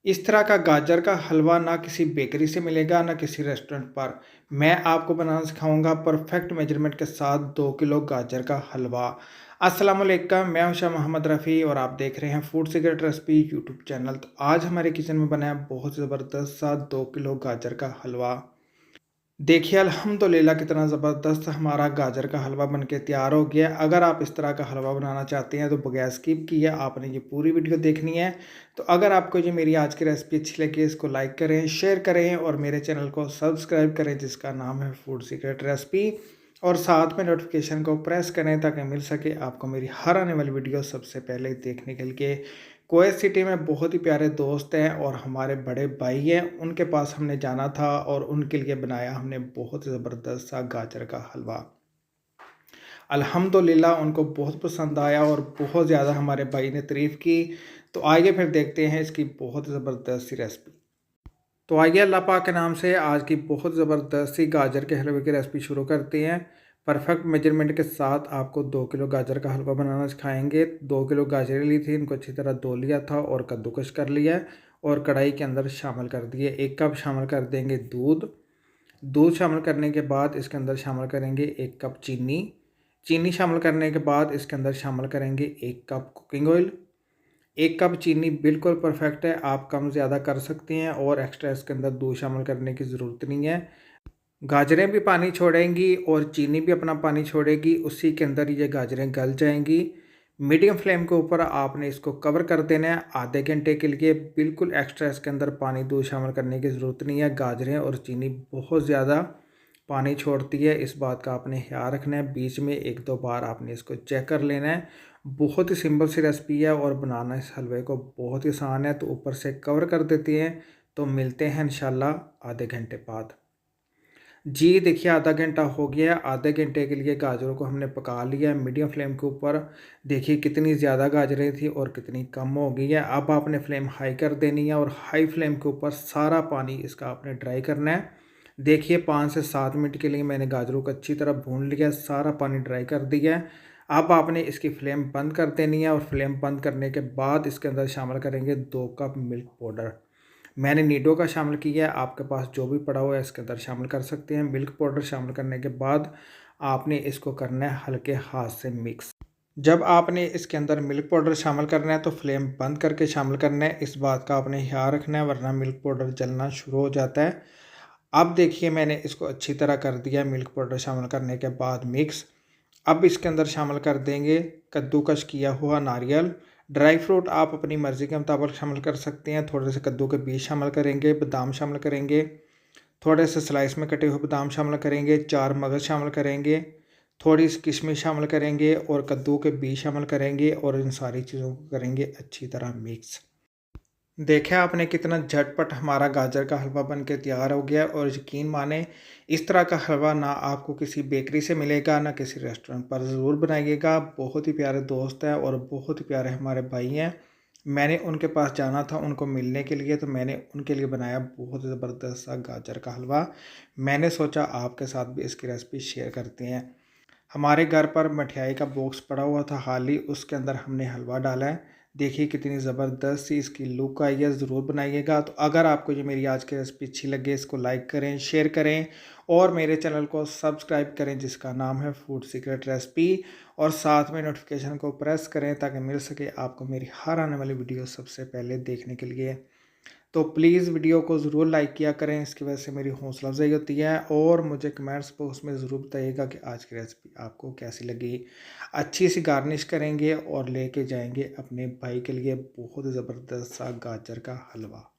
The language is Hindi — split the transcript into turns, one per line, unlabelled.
इस तरह का गाजर का हलवा ना किसी बेकरी से मिलेगा ना किसी रेस्टोरेंट पर। मैं आपको बनाना सिखाऊंगा परफेक्ट मेजरमेंट के साथ 2 किलो गाजर का हलवा। अस्सलाम वालेकुम, मैं हूं शाह मोहम्मद रफ़ी और आप देख रहे हैं food secret recipe YouTube channel. तो आज हमारे किचन में बना है बहुत ज़बरदस्त सा 2 किलो गाजर का हलवा। देखिए अल्हम्दुलिल्लाह कितना ज़बरदस्त हमारा गाजर का हलवा बनके तैयार हो गया है। अगर आप इस तरह का हलवा बनाना चाहते हैं तो बगैर स्किप किए आपने ये पूरी वीडियो देखनी है। तो अगर आपको ये मेरी आज की रेसिपी अच्छी लगी इसको लाइक करें, शेयर करें और मेरे चैनल को सब्सक्राइब करें जिसका नाम है फूड सीक्रेट रेसिपी। और साथ में नोटिफिकेशन को प्रेस करें ताकि मिल सके आपको मेरी हर आने वाली वीडियो सबसे पहले देखने के लिए। कुवैत सिटी में बहुत ही प्यारे दोस्त हैं और हमारे बड़े भाई हैं, उनके पास हमने जाना था और उनके लिए बनाया हमने बहुत ज़बरदस्त सा गाजर का हलवा। अल्हम्दुलिल्लाह उनको बहुत पसंद आया और बहुत ज़्यादा हमारे भाई ने तारीफ़ की। तो आइए फिर देखते हैं इसकी बहुत ज़बरदस्त सी रेसिपी। तो आइए अल्लाह पाक के नाम से आज की बहुत ज़बरदस्त सी गाजर के हलवे की रेसिपी शुरू करते हैं। परफेक्ट मेजरमेंट के साथ आपको 2 किलो गाजर का हलवा बनाना सिखाएंगे। 2 किलो गाजरें ली थी, इनको अच्छी तरह धो लिया था और कद्दूकस कर लिया है और कढ़ाई के अंदर शामिल कर दिए। 1 कप शामिल कर देंगे दूध। दूध शामिल करने के बाद इसके अंदर शामिल करेंगे 1 कप चीनी। चीनी शामिल करने के बाद इसके अंदर शामिल करेंगे 1 कप कुकिंग ऑयल। 1 कप चीनी बिल्कुल परफेक्ट है, आप कम ज़्यादा कर सकते हैं और एक्स्ट्रा इसके अंदर दूध शामिल करने की ज़रूरत नहीं है। गाजरें भी पानी छोड़ेंगी और चीनी भी अपना पानी छोड़ेगी, उसी के अंदर ये गाजरें गल जाएंगी। मीडियम फ्लेम के ऊपर आपने इसको कवर कर देना है आधे घंटे के लिए। बिल्कुल एक्स्ट्रा इसके अंदर पानी दूध शामिल करने की ज़रूरत नहीं है। गाजरें और चीनी बहुत ज़्यादा पानी छोड़ती है, इस बात का आपने ख्याल रखना है। बीच में 1-2 बार आपने इसको चेक कर लेना है। बहुत ही सिंपल सी रेसिपी है और बनाना इस हलवे को बहुत ही आसान है। तो ऊपर से कवर कर देते हैं। तो मिलते हैं इंशाल्लाह आधे घंटे बाद। जी देखिए आधा घंटा हो गया है। आधे घंटे के लिए गाजरों को हमने पका लिया है मीडियम फ्लेम के ऊपर। देखिए कितनी ज़्यादा गाजरें थी और कितनी कम हो गई है। अब आपने फ्लेम हाई कर देनी है और हाई फ्लेम के ऊपर सारा पानी इसका आपने ड्राई करना है। देखिए 5 से 7 मिनट के लिए मैंने गाजरों को अच्छी तरह भून लिया, सारा पानी ड्राई कर दिया है। अब आपने इसकी फ्लेम बंद कर देनी है और फ्लेम बंद करने के बाद इसके अंदर शामिल करेंगे 2 कप मिल्क पाउडर। मैंने नीडो का शामिल किया है, आपके पास जो भी पड़ा हुआ है इसके अंदर शामिल कर सकते हैं। मिल्क पाउडर शामिल करने के बाद आपने इसको करना है हल्के हाथ से मिक्स। जब आपने इसके अंदर मिल्क पाउडर शामिल करना है तो फ्लेम बंद करके शामिल करना है, इस बात का आपने ख्याल रखना है वरना मिल्क पाउडर जलना शुरू हो जाता है। अब देखिए मैंने इसको अच्छी तरह कर दिया मिल्क पाउडर शामिल करने के बाद मिक्स। अब इसके अंदर शामिल कर देंगे कद्दूकस किया हुआ नारियल। ड्राई फ्रूट आप अपनी मर्ज़ी के मुताबिक शामिल कर सकते हैं। थोड़े से कद्दू के बीज शामिल करेंगे, बादाम शामिल करेंगे, थोड़े से स्लाइस में कटे हुए बादाम शामिल करेंगे, 4 मगज़ शामिल करेंगे, थोड़ी सी किशमिश शामिल करेंगे और कद्दू के बीज शामिल करेंगे और इन सारी चीज़ों को करेंगे अच्छी तरह मिक्स। देखा आपने कितना झटपट हमारा गाजर का हलवा बन के तैयार हो गया और यकीन माने इस तरह का हलवा ना आपको किसी बेकरी से मिलेगा ना किसी रेस्टोरेंट पर। ज़रूर बनाइएगा। बहुत ही प्यारे दोस्त हैं और बहुत ही प्यारे हमारे भाई हैं। मैंने उनके पास जाना था उनको मिलने के लिए, तो मैंने उनके लिए बनाया बहुत ज़बरदस्त सा गाजर का हलवा। मैंने सोचा आपके साथ भी इसकी रेसिपी शेयर करते हैं। हमारे घर पर मिठाई का बॉक्स पड़ा हुआ था हाल ही, उसके अंदर हमने हलवा डाला है। देखिए कितनी ज़बरदस्त सी इसकी लुक आई है, ज़रूर बनाइएगा। तो अगर आपको ये मेरी आज की रेसिपी अच्छी लगे इसको लाइक करें, शेयर करें और मेरे चैनल को सब्सक्राइब करें जिसका नाम है फूड सीक्रेट रेसिपी। और साथ में नोटिफिकेशन को प्रेस करें ताकि मिल सके आपको मेरी हर आने वाली वीडियो सबसे पहले देखने के लिए। तो प्लीज़ वीडियो को ज़रूर लाइक किया करें, इसकी वजह से मेरी हौसला अफजाई होती है। और मुझे कमेंट्स बॉक्स में ज़रूर बताइएगा कि आज की रेसिपी आपको कैसी लगी। अच्छी सी गार्निश करेंगे और लेके जाएंगे अपने भाई के लिए बहुत ज़बरदस्त सा गाजर का हलवा।